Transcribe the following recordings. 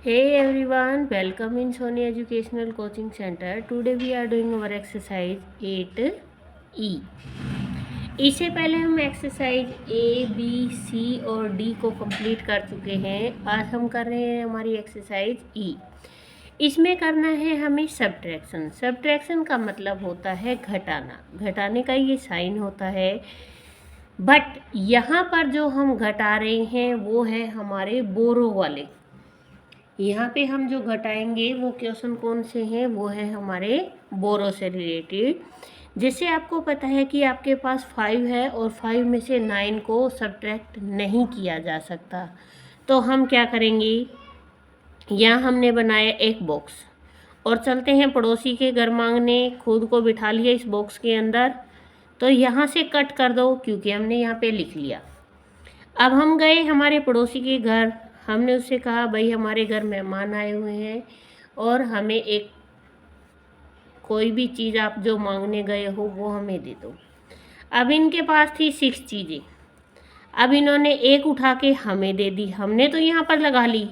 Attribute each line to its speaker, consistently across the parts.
Speaker 1: Hey everyone, welcome in Sony Educational Coaching Center. Today we are doing our exercise 8E. इससे पहले हम exercise A, B, C और D को complete कर चुके हैं। आज हम कर रहे हैं हमारी एक्सरसाइज E। इसमें करना है हमें सब्ट्रैक्शन। सब्ट्रैक्शन का मतलब होता है घटाना। घटाने का ये साइन होता है, बट यहाँ पर जो हम घटा रहे हैं वो है हमारे बोरो वाले। यहाँ पे हम जो घटाएंगे वो क्वेश्चन कौन से हैं, वो है हमारे बोरो से रिलेटेड। जैसे आपको पता है कि आपके पास 5 है और 5 में से 9 को सब्ट्रैक्ट नहीं किया जा सकता, तो हम क्या करेंगे, यहाँ हमने बनाया एक बॉक्स और चलते हैं पड़ोसी के घर मांगने। खुद को बिठा लिया इस बॉक्स के अंदर, तो यहाँ से कट कर दो क्योंकि हमने यहाँ पे लिख लिया। अब हम गए हमारे पड़ोसी के घर, हमने उससे कहा भाई हमारे घर मेहमान आए हुए हैं और हमें एक कोई भी चीज़ आप जो मांगने गए हो वो हमें दे दो। अब इनके पास थी 6 चीज़ें। अब इन्होंने एक उठा के हमें दे दी, हमने तो यहाँ पर लगा ली,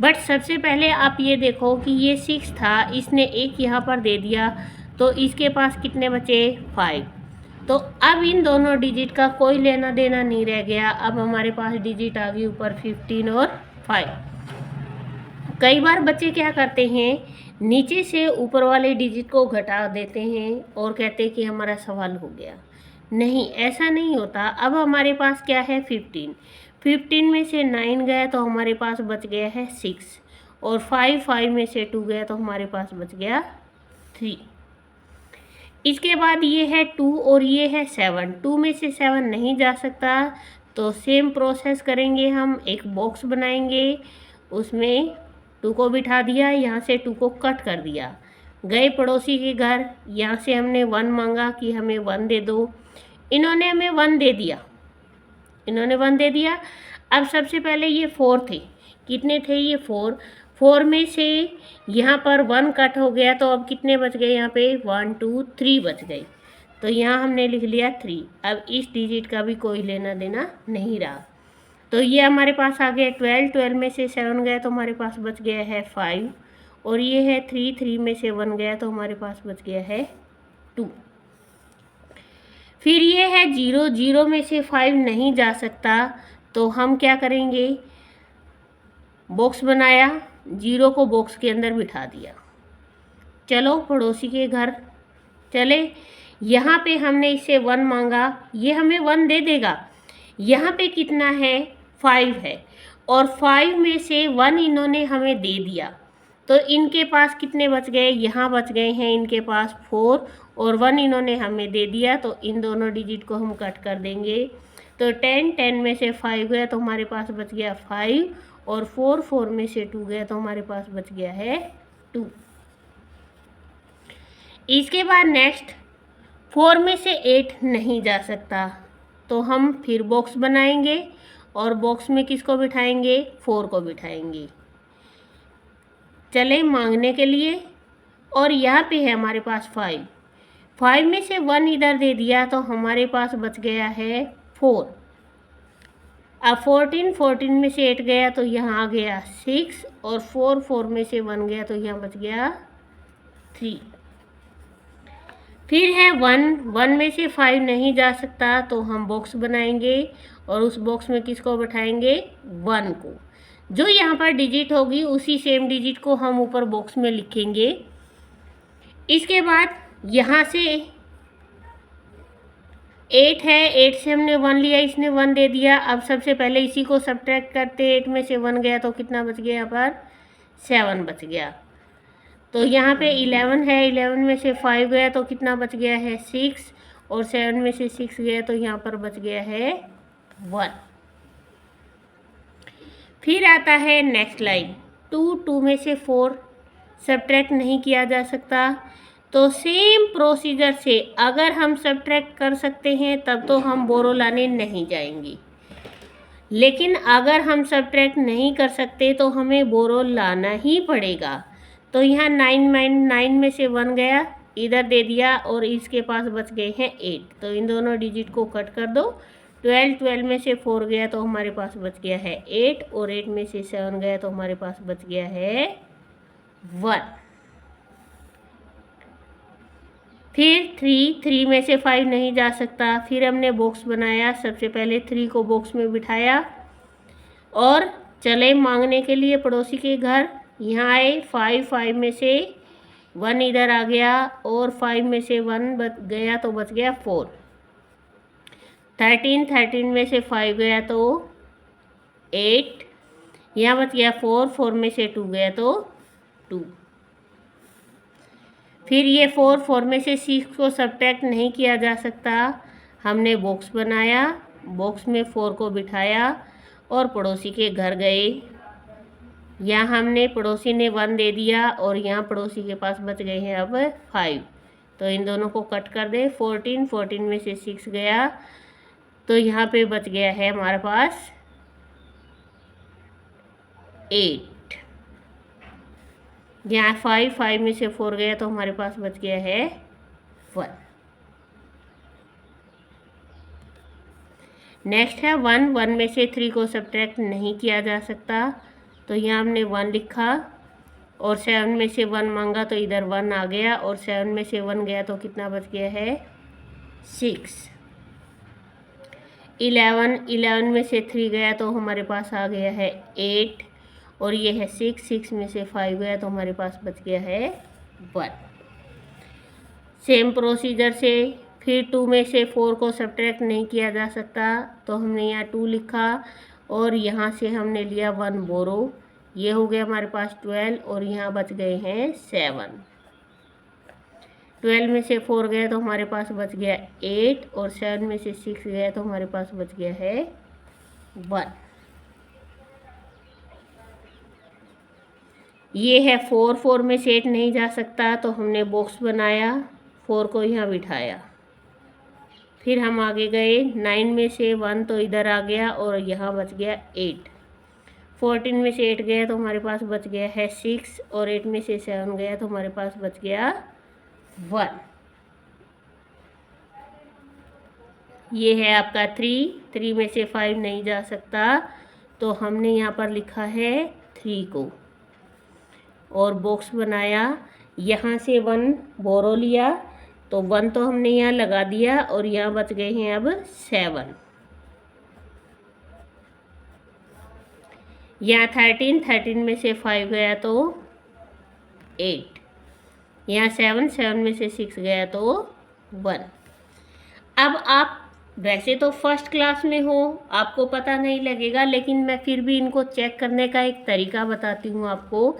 Speaker 1: बट सबसे पहले आप ये देखो कि ये 6 था, इसने एक यहाँ पर दे दिया, तो इसके पास कितने बचे, 5। तो अब इन दोनों डिजिट का कोई लेना देना नहीं रह गया। अब हमारे पास डिजिट आ गई ऊपर 15 और 5। कई बार बच्चे क्या करते हैं, नीचे से ऊपर वाले डिजिट को घटा देते हैं और कहते हैं कि हमारा सवाल हो गया। नहीं, ऐसा नहीं होता। अब हमारे पास क्या है, 15 में से 9 गया तो हमारे पास बच गया है 6, और 5 में से 2 गया तो हमारे पास बच गया 3। इसके बाद ये है 2 और ये है 7। 2 में से 7 नहीं जा सकता, तो सेम प्रोसेस करेंगे। हम एक बॉक्स बनाएंगे, उसमें 2 को बिठा दिया, यहाँ से 2 को कट कर दिया। गए पड़ोसी के घर, यहाँ से हमने 1 मांगा कि हमें 1 दे दो। इन्होंने हमें 1 दे दिया, इन्होंने 1 दे दिया। अब सबसे पहले ये 4 थे, कितने थे ये 4 में से यहाँ पर 1 कट हो गया, तो अब कितने बच गए यहाँ पे, 1 2 3 बच गए, तो यहाँ हमने लिख लिया 3। अब इस डिजिट का भी कोई लेना देना नहीं रहा, तो ये हमारे पास आ गया 12 में से 7 गया तो हमारे पास बच गया है 5, और ये है 3 में से 1 गया तो हमारे पास बच गया है 2। फिर ये है 0 में से 5 नहीं जा सकता, तो हम क्या करेंगे, बॉक्स बनाया, 0 को बॉक्स के अंदर बिठा दिया। चलो पड़ोसी के घर चले, यहाँ पे हमने इससे 1 मांगा, ये हमें 1 दे देगा। यहाँ पे कितना है, 5 है, और 5 में से 1 इन्होंने हमें दे दिया, तो इनके पास कितने बच गए, यहाँ बच गए हैं इनके पास 4, और 1 इन्होंने हमें दे दिया, तो इन दोनों डिजिट को हम कट कर देंगे। तो 10 में से 5 गया तो हमारे पास बच गया 5, और 4 में से 2 गया तो हमारे पास बच गया है 2। इसके बाद नेक्स्ट 4 में से 8 नहीं जा सकता, तो हम फिर बॉक्स बनाएंगे और बॉक्स में किसको बिठाएंगे, 4 को बिठाएंगे। चले मांगने के लिए, और यहाँ पे है हमारे पास 5 में से 1 इधर दे दिया तो हमारे पास बच गया है 4। अब 14 में से 8 गया तो यहाँ आ गया 6, और 4 में से 1 गया तो यहाँ बच गया 3। फिर है 1 में से 5 नहीं जा सकता, तो हम बॉक्स बनाएंगे और उस बॉक्स में किसको बैठाएंगे, 1 को। जो यहाँ पर डिजिट होगी उसी सेम डिजिट को हम ऊपर बॉक्स में लिखेंगे। इसके बाद यहाँ से 8 है, 8 से हमने 1 लिया, इसने 1 दे दिया। अब सबसे पहले इसी को सब्ट्रैक्ट करते, 8 में से 1 गया तो कितना बच गया, यहाँ पर 7 बच गया। तो यहाँ पे 11 है, 11 में से 5 गया तो कितना बच गया है 6, और 7 में से 6 गया तो यहाँ पर बच गया है 1। फिर आता है नेक्स्ट लाइन, 2 में से 4 सब्ट्रैक्ट नहीं किया जा सकता, तो सेम प्रोसीजर से अगर हम सब्ट्रैक्ट कर सकते हैं तब तो हम बोरो लाने नहीं जाएंगे, लेकिन अगर हम सब्ट्रैक्ट नहीं कर सकते तो हमें बोरो लाना ही पड़ेगा। तो यहाँ 9 में से 1 गया, इधर दे दिया, और इसके पास बच गए हैं 8, तो इन दोनों डिजिट को कट कर दो, 12 में से 4 गया तो हमारे पास बच गया है 8, और 8 में से 7 गया तो हमारे पास बच गया है 1। फिर 3 में से 5 नहीं जा सकता, फिर हमने बॉक्स बनाया। सबसे पहले 3 को बॉक्स में बिठाया और चले मांगने के लिए पड़ोसी के घर। यहाँ आए, 5 में से 1 इधर आ गया, और 5 में से 1 बच गया तो बच गया 4। 13 में से 5 गया तो 8, यहाँ बच गया 4 में से 2 गया तो 2। फिर ये 4 में से 6 को सब्ट्रैक्ट नहीं किया जा सकता। हमने बॉक्स बनाया, बॉक्स में 4 को बिठाया और पड़ोसी के घर गए। यहाँ हमने पड़ोसी ने 1 दे दिया और यहाँ पड़ोसी के पास बच गए हैं अब 5, तो इन दोनों को कट कर दे। 14 में से 6 गया तो यहाँ पे बच गया है हमारे पास 8। यहाँ 5 में से 4 गया तो हमारे पास बच गया है 1। नेक्स्ट है 1 में से 3 को सब्ट्रैक्ट नहीं किया जा सकता, तो यहाँ हमने 1 लिखा और 7 में से 1 मांगा तो इधर 1 आ गया, और 7 में से 1 गया तो कितना बच गया है 6। 11 में से 3 गया तो हमारे पास आ गया है 8, और ये है 6 में से 5 गया तो हमारे पास बच गया है 1। सेम प्रोसीजर से फिर 2 में से 4 को सब्ट्रैक्ट नहीं किया जा सकता, तो हमने यहाँ 2 लिखा और यहाँ से हमने लिया 1 बोरो, ये हो गया हमारे पास 12, और यहाँ बच गए हैं 7। 12 में से 4 गया तो हमारे पास बच गया 8, और 7 में से 6 गया तो हमारे पास बच गया है 1। ये है 4 में से 8 नहीं जा सकता, तो हमने बॉक्स बनाया, 4 को यहाँ बिठाया। फिर हम आगे गए, 9 में से 1 तो इधर आ गया और यहाँ बच गया 8। 14 में से 8 गया तो हमारे पास बच गया है 6, और 8 में से 7 गया तो हमारे पास बच गया 1। ये है आपका 3 में से 5 नहीं जा सकता, तो हमने यहाँ पर लिखा है 3 को और बॉक्स बनाया। यहाँ से 1 बोरो लिया तो 1 तो हमने यहाँ लगा दिया, और यहाँ बच गए हैं अब 7। यहाँ 13 में से 5 गया तो 8, यहाँ 7 में से 6 गया तो 1। अब आप वैसे तो फर्स्ट क्लास में हो, आपको पता नहीं लगेगा, लेकिन मैं फिर भी इनको चेक करने का एक तरीका बताती हूँ आपको।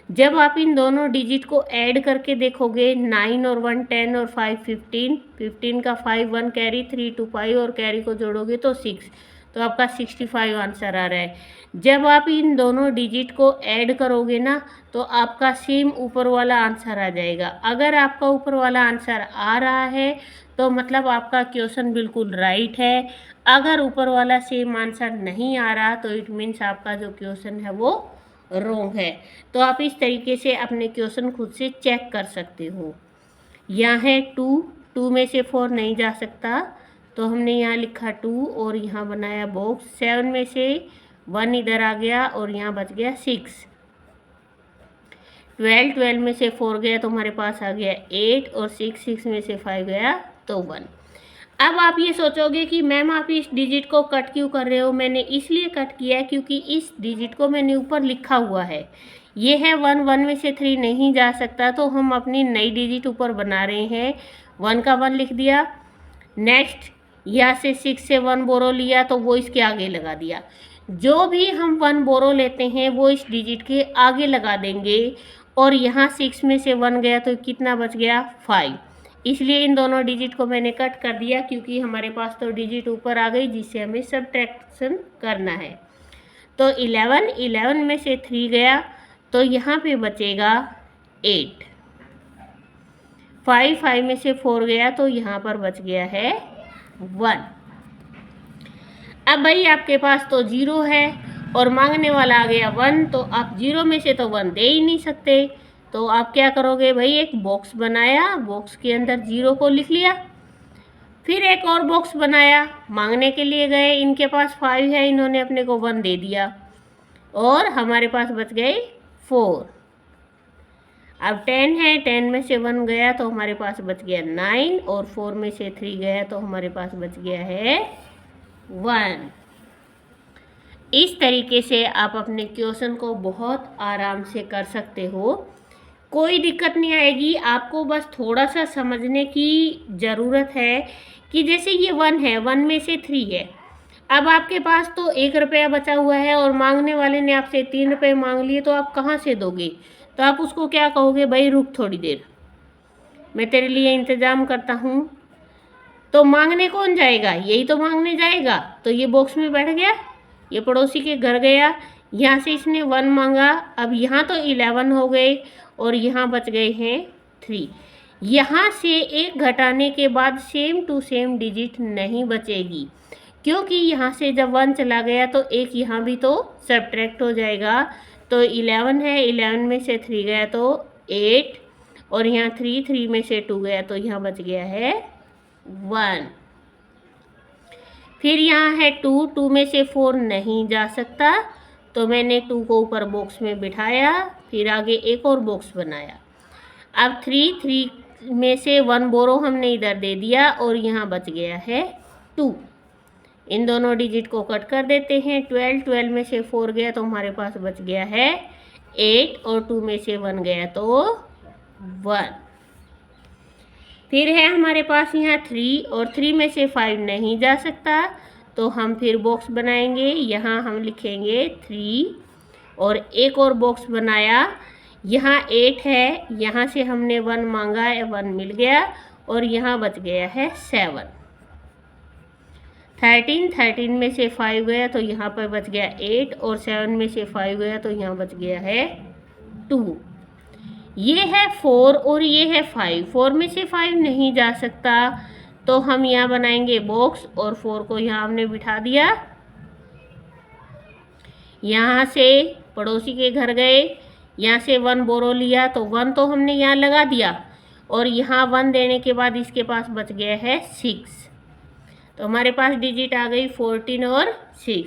Speaker 1: जब आप इन दोनों डिजिट को ऐड करके देखोगे, 9 और 1 10 और 5 15, 15 का 5 1 कैरी 3 2 5 और कैरी को जोड़ोगे तो 6, तो आपका 65 आंसर आ रहा है। जब आप इन दोनों डिजिट को ऐड करोगे ना, तो आपका सेम ऊपर वाला आंसर आ जाएगा। अगर आपका ऊपर वाला आंसर आ रहा है तो मतलब आपका क्वेश्चन बिल्कुल राइट है। अगर ऊपर वाला सेम आंसर नहीं आ रहा तो इट मीन्स आपका जो क्वेश्चन है वो रॉन्ग है। तो आप इस तरीके से अपने क्वेश्चन खुद से चेक कर सकते हो। यहाँ है 2 में से 4 नहीं जा सकता, तो हमने यहाँ लिखा 2 और यहाँ बनाया बॉक्स। 7 में से 1 इधर आ गया और यहाँ बच गया 6। 12 में से 4 गया तो हमारे पास आ गया 8, और 6 में से 5 गया तो 1। अब आप ये सोचोगे कि मैम आप इस डिजिट को कट क्यों कर रहे हो? मैंने इसलिए कट किया है क्योंकि इस डिजिट को मैंने ऊपर लिखा हुआ है। ये है 1 में से 3 नहीं जा सकता, तो हम अपनी नई डिजिट ऊपर बना रहे हैं। 1 का 1 लिख दिया। नेक्स्ट यहाँ से 6 से 1 बोरो लिया तो वो इसके आगे लगा दिया। जो भी हम 1 बोरो लेते हैं वो इस डिजिट के आगे लगा देंगे, और यहाँ 6 में से 1 गया तो कितना बच गया 5। इसलिए इन दोनों डिजिट को मैंने कट कर दिया, क्योंकि हमारे पास तो डिजिट ऊपर आ गई जिससे हमें सब्ट्रैक्शन करना है। तो 11 में से 3 गया तो यहाँ पे बचेगा 8। 5 में से 4 गया तो यहाँ पर बच गया है 1। अब भाई आपके पास तो 0 है और मांगने वाला आ गया 1, तो आप 0 में से तो 1 दे ही नहीं सकते। तो आप क्या करोगे भाई, एक बॉक्स बनाया, बॉक्स के अंदर 0 को लिख लिया, फिर एक और बॉक्स बनाया, मांगने के लिए गए, इनके पास 5 है, इन्होंने अपने को 1 दे दिया और हमारे पास बच गए 4। अब 10 है, 10 में से 1 गया तो हमारे पास बच गया 9 और 4 में से 3 गया तो हमारे पास बच गया है 1। इस तरीके से आप अपने क्वेश्चन को बहुत आराम से कर सकते हो, कोई दिक्कत नहीं आएगी। आपको बस थोड़ा सा समझने की ज़रूरत है कि जैसे ये 1 है, 1 में से 3 है, अब आपके पास तो 1 रुपया बचा हुआ है और मांगने वाले ने आपसे 3 रुपये मांग लिए, तो आप कहाँ से दोगे? तो आप उसको क्या कहोगे, भाई रुक थोड़ी देर, मैं तेरे लिए इंतज़ाम करता हूँ। तो मांगने कौन जाएगा? यही तो मांगने जाएगा। तो ये बॉक्स में बैठ गया, ये पड़ोसी के घर गया, यहाँ से इसने 1 मांगा, अब यहाँ तो 11 हो गए और यहाँ बच गए हैं 3। यहाँ से 1 घटाने के बाद सेम टू सेम डिजिट नहीं बचेगी, क्योंकि यहाँ से जब 1 चला गया तो 1 यहाँ भी तो सब्ट्रैक्ट हो जाएगा। तो 11 है, 11 में से 3 गया तो 8 और यहाँ 3 में से 2 गया तो यहाँ बच गया है 1। फिर यहाँ है 2 में से 4 नहीं जा सकता, तो मैंने 2 को ऊपर बॉक्स में बिठाया, फिर आगे एक और बॉक्स बनाया। अब 3 में से 1 बोरो हमने इधर दे दिया और यहाँ बच गया है 2। इन दोनों डिजिट को कट कर देते हैं। 12 में से 4 गया तो हमारे पास बच गया है 8 और 2 में से 1 गया तो 1। फिर है हमारे पास यहाँ 3 और 3 में से 5 नहीं जा सकता, तो हम फिर बॉक्स बनाएंगे। यहाँ हम लिखेंगे 3 और एक और बॉक्स बनाया, यहाँ 8 है, यहाँ से हमने 1 मांगा, 1 मिल गया और यहाँ बच गया है 7। 13 में से 5 गया तो यहाँ पर बच गया 8 और 7 में से 5 गया तो यहाँ बच गया है 2। ये है 4 और ये है 5, 4 में से 5 नहीं जा सकता, तो हम यहाँ बनाएंगे बॉक्स और 4 को यहाँ हमने बिठा दिया। यहाँ से पड़ोसी के घर गए, यहाँ से 1 बोरो लिया तो 1 तो हमने यहाँ लगा दिया और यहाँ 1 देने के बाद इसके पास बच गया है 6, तो हमारे पास डिजिट आ गई 14 और 6।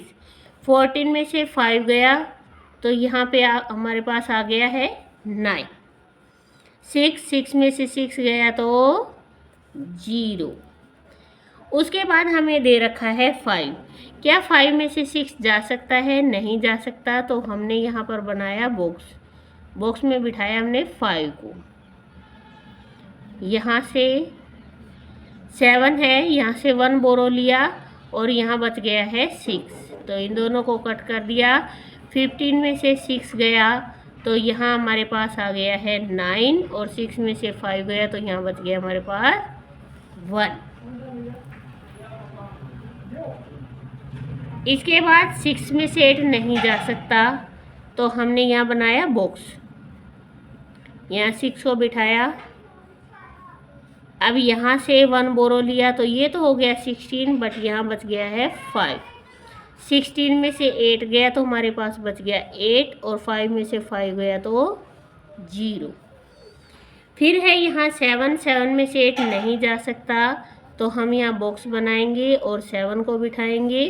Speaker 1: 14 में से 5 गया तो यहाँ पे हमारे पास आ गया है 9। 6 में से 6 गया तो 0। उसके बाद हमें दे रखा है 5। क्या 5 में से 6 जा सकता है? नहीं जा सकता, तो हमने यहाँ पर बनाया बॉक्स, बॉक्स में बिठाया हमने 5 को। यहाँ से 7 है, यहाँ से 1 बोरो लिया और यहाँ बच गया है 6, तो इन दोनों को कट कर दिया। 15 में से 6 गया तो यहाँ हमारे पास आ गया है 9 और 6 में से 5 गया तो यहाँ बच गया हमारे पास 1। इसके बाद 6 में से 8 नहीं जा सकता, तो हमने यहाँ बनाया बॉक्स, यहाँ 6 को बिठाया। अब यहाँ से 1 बोरो लिया तो ये तो हो गया 16, बट यहाँ बच गया है 5। 16 में से 8 गया तो हमारे पास बच गया 8 और 5 में से 5 गया तो 0। फिर है यहाँ 7 में से 8 नहीं जा सकता, तो हम यहाँ बॉक्स बनाएंगे और 7 को बिठाएंगे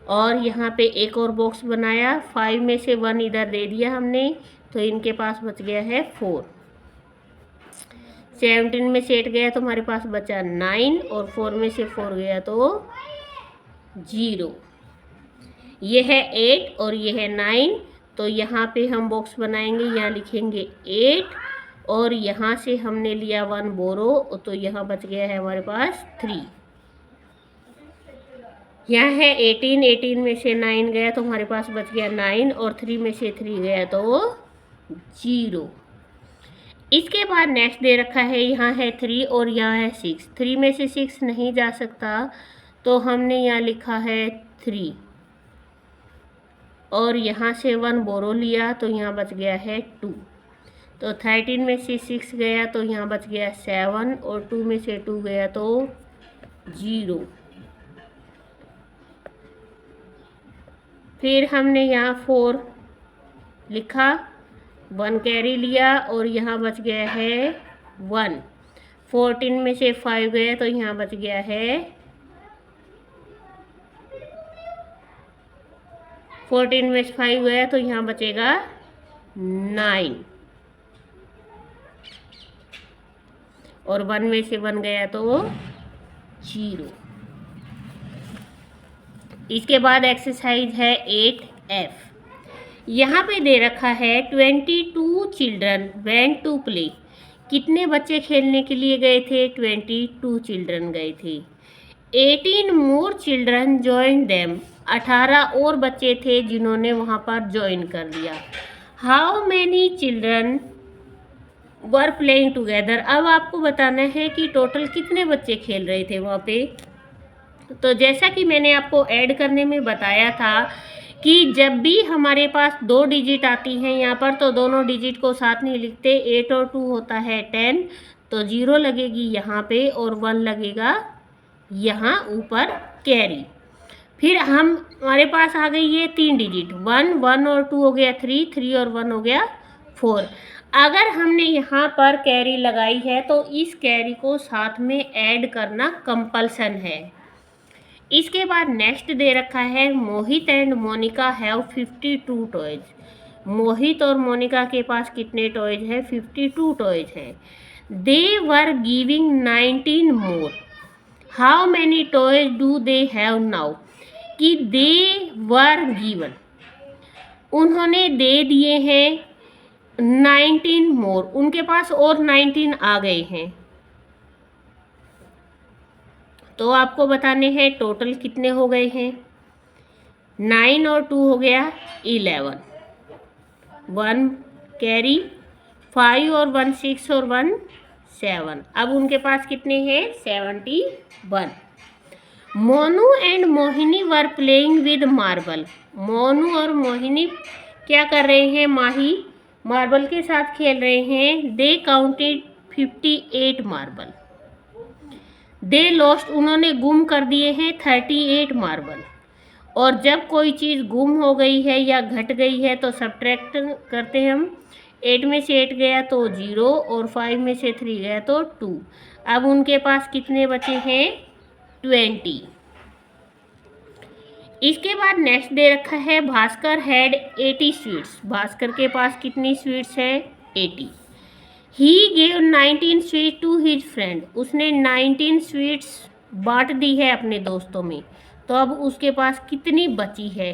Speaker 1: और यहाँ पे एक और बॉक्स बनाया। 5 में से 1 इधर दे दिया हमने, तो इनके पास बच गया है 4। 17 में से 8 गया तो हमारे पास बचा 9 और 4 में से 4 गया तो 0। ये है 8 और ये है 9, तो यहाँ पे हम बॉक्स बनाएंगे, यहाँ लिखेंगे 8 और यहाँ से हमने लिया 1 बोरो, तो यहाँ बच गया है हमारे पास 3। यहाँ है 18 में से 9 गया तो हमारे पास बच गया 9 और 3 में से 3 गया तो 0। इसके बाद नेक्स्ट दे रखा है, यहाँ है 3 और यहाँ है 6। 3 में से 6 नहीं जा सकता, तो हमने यहाँ लिखा है 3 और यहाँ से 1 बोरो लिया तो यहाँ बच गया है 2। तो 13 में से 6 गया तो यहाँ बच गया 7 और 2 में से 2 गया तो 0। फिर हमने यहाँ 4 लिखा, 1 कैरी लिया और यहाँ बच गया है 1। 14 में से 5 गया तो यहाँ बच गया है 14 में से 5 गया तो यहाँ बचेगा 9 और 1 में से 1 गया तो 0। इसके बाद एक्सरसाइज है 8F। यहाँ पे दे रखा है 22 चिल्ड्रन वेंट टू प्ले। कितने बच्चे खेलने के लिए गए थे? 22 चिल्ड्रन गए थे। 18 मोर चिल्ड्रन जॉइन देम। 18 और बच्चे थे जिन्होंने वहाँ पर ज्वाइन कर लिया। How many children were playing together. अब आपको बताना है कि टोटल कितने बच्चे खेल रहे थे वहाँ पे। तो जैसा कि मैंने आपको ऐड करने में बताया था कि जब भी हमारे पास 2 डिजिट आती हैं यहाँ पर तो दोनों डिजिट को साथ नहीं लिखते। 8 और 2 होता है 10, तो 0 लगेगी यहाँ पे और 1 लगेगा यहाँ ऊपर कैरी। फिर हमारे पास आ गई ये 3 डिजिट 1, 1 और 2 हो गया 3, 3 और 1 हो गया 4। अगर हमने यहाँ पर कैरी लगाई है तो इस कैरी को साथ में ऐड करना कंपल्सन है। इसके बाद नेक्स्ट दे रखा है मोहित एंड मोनिका हैव 52 टॉयज। मोहित और मोनिका के पास कितने टॉयज हैं? 52 टॉयज हैं। They were giving 19 more. How many toys do they have now. कि दे वर गिवन, उन्होंने दे दिए हैं 19 मोर, उनके पास और 19 आ गए हैं। तो आपको बताने हैं टोटल कितने हो गए हैं। 9 और 2 हो गया 11, 1 कैरी, 5 और 1 6 और 1 7। अब उनके पास कितने हैं? 71। Monu and Mohini were playing with marble. Monu और मोहिनी क्या कर रहे हैं? मार्बल के साथ खेल रहे हैं। दे काउंटेड 58 मार्बल। दे लॉस्ट, उन्होंने गुम कर दिए हैं 38 मार्बल। और जब कोई चीज़ गुम हो गई है या घट गई है तो सब्ट्रैक्ट करते हैं हम। 8 में से 8 गया तो 0 और 5 में से 3 गया तो 2। अब उनके पास कितने बचे हैं? 20। इसके बाद नेक्स्ट दे रखा है भास्कर हैड 80 स्वीट्स। भास्कर के पास कितनी स्वीट्स हैं? 80। He gave 19 sweet to his friend. उसने 19 स्वीट्स बांट दी है अपने दोस्तों में। तो अब उसके पास कितनी बची है?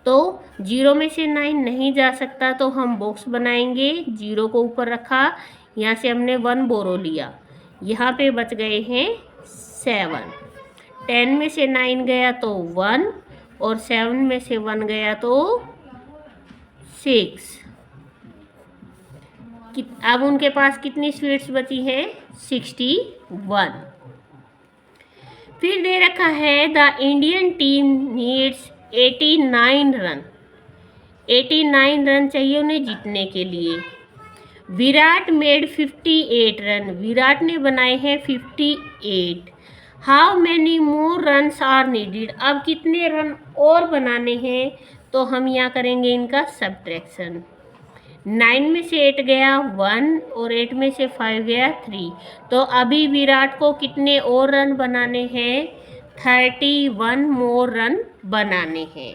Speaker 1: तो 0 में से 9 नहीं जा सकता तो हम बॉक्स बनाएंगे। 0 को ऊपर रखा, यहाँ से हमने 1 बोरो लिया, यहाँ पे बच गए हैं 7। 10 में से 9 गया तो 1 और 7 में से 1 गया तो 6। अब उनके पास कितनी स्वीट्स बची हैं? 61। फिर दे रखा है the Indian team needs 89 run. 89 run चाहिए उन्हें जीतने के लिए। Virat made 58 run. विराट ने बनाए हैं 58। How many more runs are needed. अब कितने रन और बनाने हैं? तो हम यहाँ करेंगे इनका सब्ट्रैक्शन। 9 में से 8 गया 1 और 8 में से 5 गया 3। तो अभी विराट को कितने और रन बनाने हैं? 31 मोर रन बनाने हैं।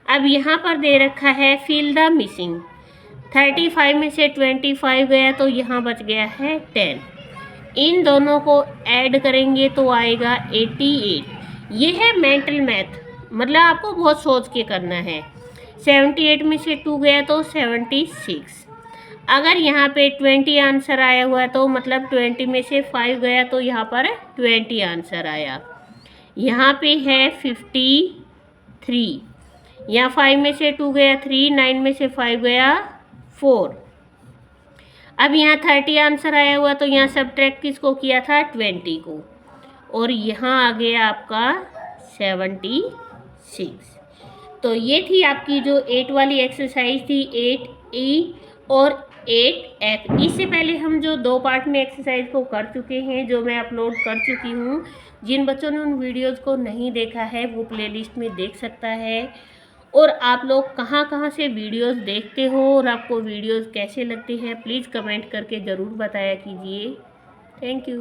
Speaker 1: अब यहाँ पर दे रखा है फिल द मिसिंग। 35 में से 25 गया तो यहाँ बच गया है 10। इन दोनों को ऐड करेंगे तो आएगा 88। ये है मेंटल मैथ, मतलब आपको बहुत सोच के करना है। 78 में से 2 गया तो 76। अगर यहाँ पे 20 आंसर आया हुआ है तो मतलब 20 में से 5 गया तो यहाँ पर 20 आंसर आया। यहाँ पे है 53। यहाँ 5 में से 2 गया 3, 9 में से 5 गया 4। अब यहाँ 30 आंसर आया हुआ तो यहाँ सब्ट्रैक्ट किसको किया था? 20 को। और यहाँ आ गया आपका 76। तो ये थी आपकी जो 8 वाली एक्सरसाइज थी, 8E और 8F। इससे पहले हम जो 2 पार्ट में एक्सरसाइज को कर चुके हैं, जो मैं अपलोड कर चुकी हूँ। जिन बच्चों ने उन वीडियोज़ को नहीं देखा है वो प्लेलिस्ट में देख सकता है। और आप लोग कहाँ से वीडियोज़ देखते हो और आपको वीडियोज़ कैसे लगती हैं प्लीज़ कमेंट करके ज़रूर बताया कीजिए। Thank you.